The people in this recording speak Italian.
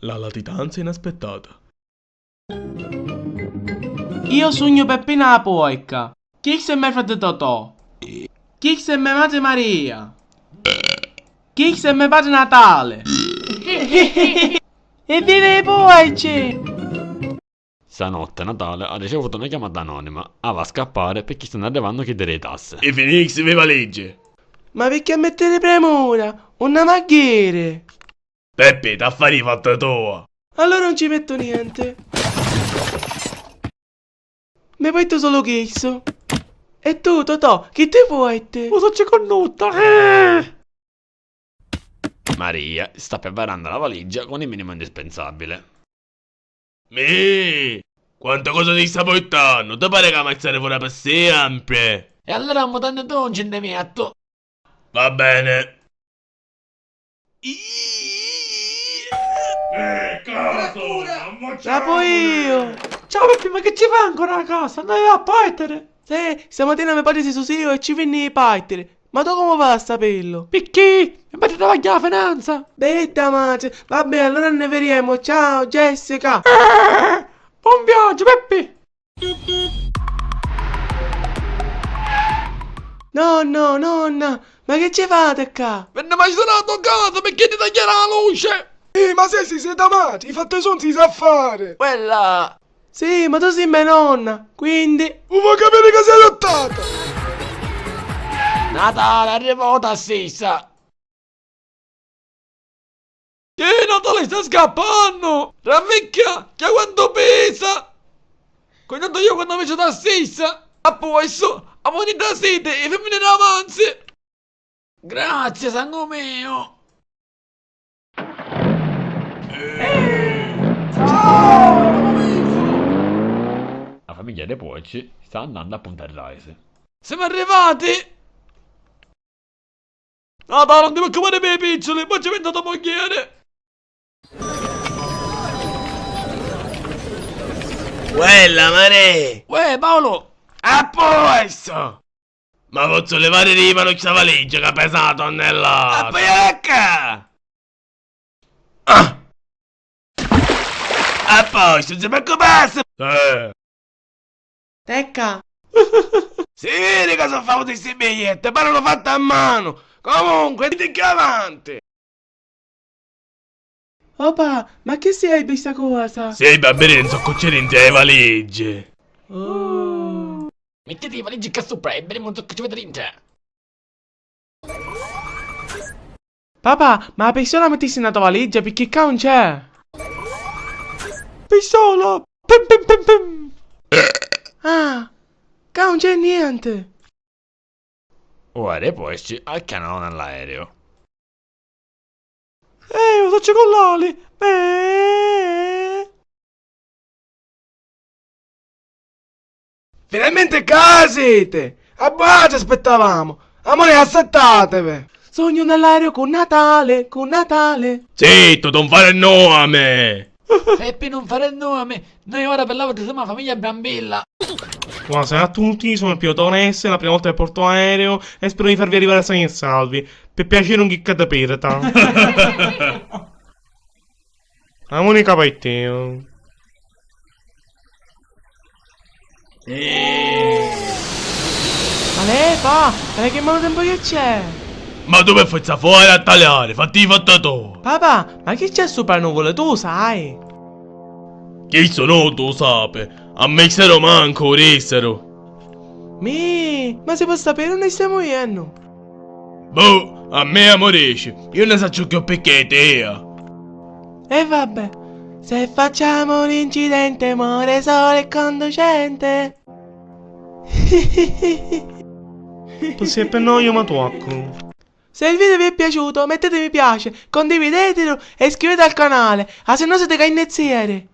La latitanza inaspettata. Io sogno Peppina la poica. Chi è mia frate Totò? Chi è mia madre Maria? Chi è mio padre Natale? E vive le poice! Stanotte Natale ha ricevuto una chiamata anonima. Va a scappare perché stanno arrivando a chiedere le tasse. E Phoenix viva legge. Ma perché mettere premura? Una maghiere! Peppe, t'affari fatta tua. Allora non ci metto niente. Mi metto solo queso. E tu, Totò, che te vuoi te? Cosa c'è connuta? Maria sta preparando la valigia con il minimo indispensabile. Mi, quanta cosa ti sta portando? Ti pare che mai stare fuori per sempre? E allora un mutande tu un centemetto. Va bene. Caso, Capo io! Ciao Peppi, ma che ci fa ancora a casa? Andavi a partere. Sì, stamattina mi pare su Sio e ci venne i partire. Ma tu come fai a saperlo? Perché? Mi metti davanti alla finanza. Betta madre, vabbè allora ne vedremo, ciao Jessica! Buon viaggio Peppi. Nonna, ma che ci fate qua? Venne mai suonato a casa perché ti taglierà la luce. Ma se si siete amati, i fatti son si sa fare. Quella. Sì, ma tu sei mia nonna, quindi... Vuoi capire che sei adottata? Natale, arrivo tassista. Che Natale sta scappando? Ravvicchia, che quanto pesa? Quando io quando faccio tassista, a questo, a moneta sete e femmine avanzi. Grazie, sangue mio. La famiglia dei Poici sta andando a Punta Raisi. Siamo arrivati! Natale, non devo chiamare per i piccioli, ma ci è diventato mogliere! Quella, Mare. Uè, Paolo! A posto. Ma posso levare di mano questa valigia che pesa una tonnellata? A paiacca! Ah! A posto, non si preoccupasse. Tecca! Si vede che sono fatti questi biglietti, però l'ho fatta a mano. Comunque, di che avanti. Opa, ma che sei questa cosa? Se i bambini non sono cucciolini le valigie. Oh. Mettete i valigie qua sopra e vedremo ciò che ci vede dentro. Papà, ma la persona mettessi una tua valigia perché qua non c'è? Pistola! Pim pim pim pim! Ah, qua non c'è niente! Ora dei Poici accanano nell'aereo. Lo faccio con l'ali! Finalmente qua siete. A buona ci aspettavamo. Amore, aspettatevi. Sogno nell'aereo con Natale, con Natale! Zitto, non fare il nome. Peppi, non fare il nome. Noi ora per la volta siamo una famiglia Brambilla. Buonasera a tutti, sono il pilota S, è la prima volta che porto aereo e spero di farvi arrivare sani e salvi. Per piacere non chiccate perta. Amore capettino. Ma lei fa? Ma che mano tempo che c'è? Ma dove fai fuori a tagliare? Fatti i fattatori. Papà, ma che c'è sopra le nuvole, tu sai? Chi sono tu sape? A me se lo manco rissero. Ma si può sapere non stiamo morendo? Boh, a me amoresce. Io ne so che ho perché te. E vabbè, se facciamo un incidente muore solo il conducente. Tu sei per noi io ma tocco. Se il video vi è piaciuto mettete mi piace, condividetelo e iscrivetevi al canale, se no siete cannezziere.